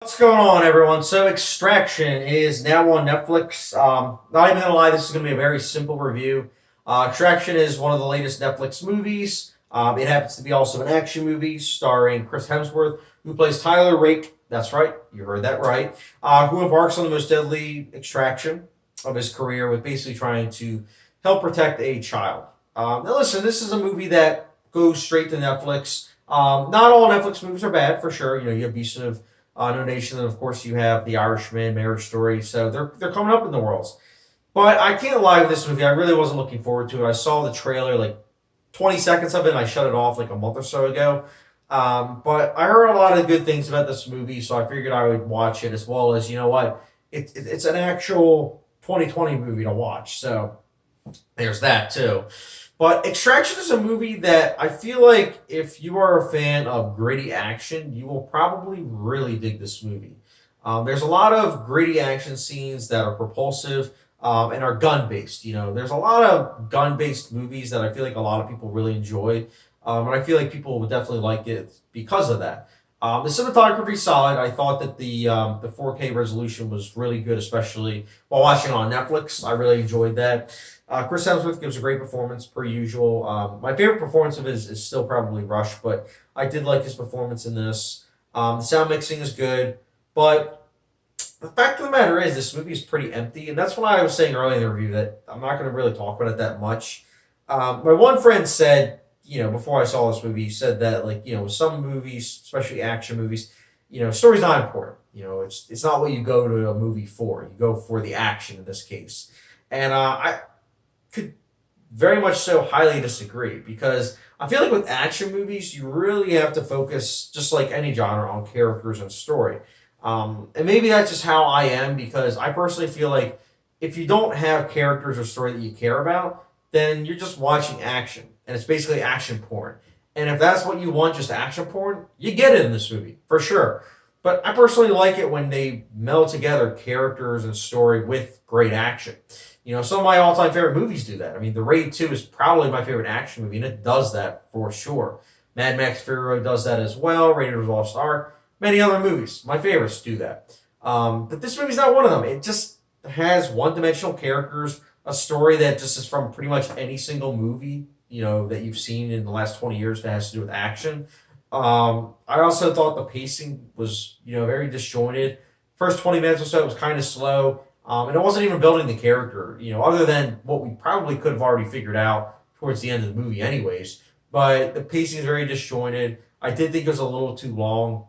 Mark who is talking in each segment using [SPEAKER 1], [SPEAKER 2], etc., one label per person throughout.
[SPEAKER 1] What's going on, everyone? So, Extraction is now on Netflix. Not even gonna lie, this is gonna be a very simple review. Extraction is one of the latest Netflix movies. It happens to be also an action movie starring Chris Hemsworth, who plays Tyler Rake. That's right, you heard that right. Who embarks on the most deadly extraction of his career with basically trying to help protect a child. Now, listen, this is a movie that goes straight to Netflix. Not all Netflix movies are bad, for sure. You know, you have Beast of No Nation, and of course you have The Irishman, Marriage Story. So they're coming up in the worlds. But I can't lie with this movie. I really wasn't looking forward to it. I saw the trailer, like 20 seconds of it, and I shut it off like a month or so ago. But I heard a lot of good things about this movie, so I figured I would watch it as well as, you know what, it's an actual 2020 movie to watch. So there's that too. But Extraction is a movie that I feel like if you are a fan of gritty action, you will probably really dig this movie. There's a lot of gritty action scenes that are propulsive and are gun based. You know, there's a lot of gun based movies that I feel like a lot of people really enjoy, and I feel like people would definitely like it because of that. The cinematography is solid. I thought that the 4K resolution was really good, especially while watching it on Netflix. I really enjoyed that. Chris Hemsworth gives a great performance per usual. My favorite performance of his is still probably Rush, but I did like his performance in this. The sound mixing is good, but the fact of the matter is this movie is pretty empty, and that's what I was saying earlier in the review that I'm not going to really talk about it that much. My one friend said, you know, before I saw this movie, he said that like you know some movies, especially action movies, you know, story's not important. You know, it's not what you go to a movie for. You go for the action in this case, and I could very much so highly disagree because I feel like with action movies, you really have to focus, just like any genre, on characters and story. And maybe that's just how I am because I personally feel like if you don't have characters or story that you care about, then you're just watching action. And it's basically action porn. And if that's what you want, just action porn, you get it in this movie, for sure. But I personally like it when they meld together characters and story with great action. You know, some of my all-time favorite movies do that. I mean, The Raid 2 is probably my favorite action movie, and it does that for sure. Mad Max Fury Road does that as well. Raiders of the Lost Ark. Many other movies, my favorites, do that. But this movie's not one of them. It just has one-dimensional characters, a story that just is from pretty much any single movie, you know, that you've seen in the last 20 years that has to do with action. I also thought the pacing was, you know, very disjointed. First 20 minutes or so, it was kind of slow. And it wasn't even building the character, you know, other than what we probably could have already figured out towards the end of the movie, anyways. But the pacing is very disjointed. I did think it was a little too long,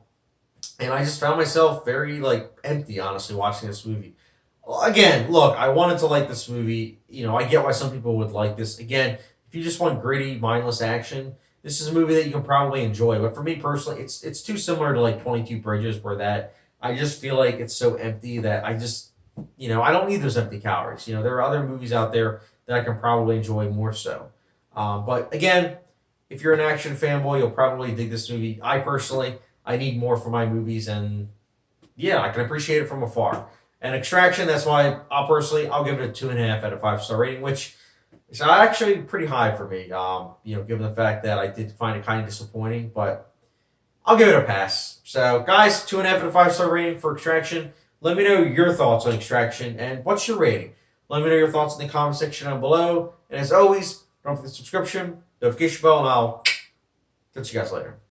[SPEAKER 1] and I just found myself very like empty, honestly, watching this movie. Again, look, I wanted to like this movie. You know, I get why some people would like this. Again, if you just want gritty, mindless action, this is a movie that you can probably enjoy. But for me personally, it's too similar to like 22 Bridges, where that I just feel like it's so empty that I just you know, I don't need those empty calories. You know, there are other movies out there that I can probably enjoy more so. But again, if you're an action fanboy, you'll probably dig this movie. I personally, I need more for my movies, and yeah, I can appreciate it from afar. And Extraction, that's why I'll give it a 2.5 out of 5 star rating, which is actually pretty high for me. You know, given the fact that I did find it kind of disappointing, but I'll give it a pass. So, guys, 2.5 out of 5 star rating for Extraction. Let me know your thoughts on Extraction and what's your rating. Let me know your thoughts in the comment section down below. And as always, don't forget the subscription, notification bell, and I'll catch you guys later.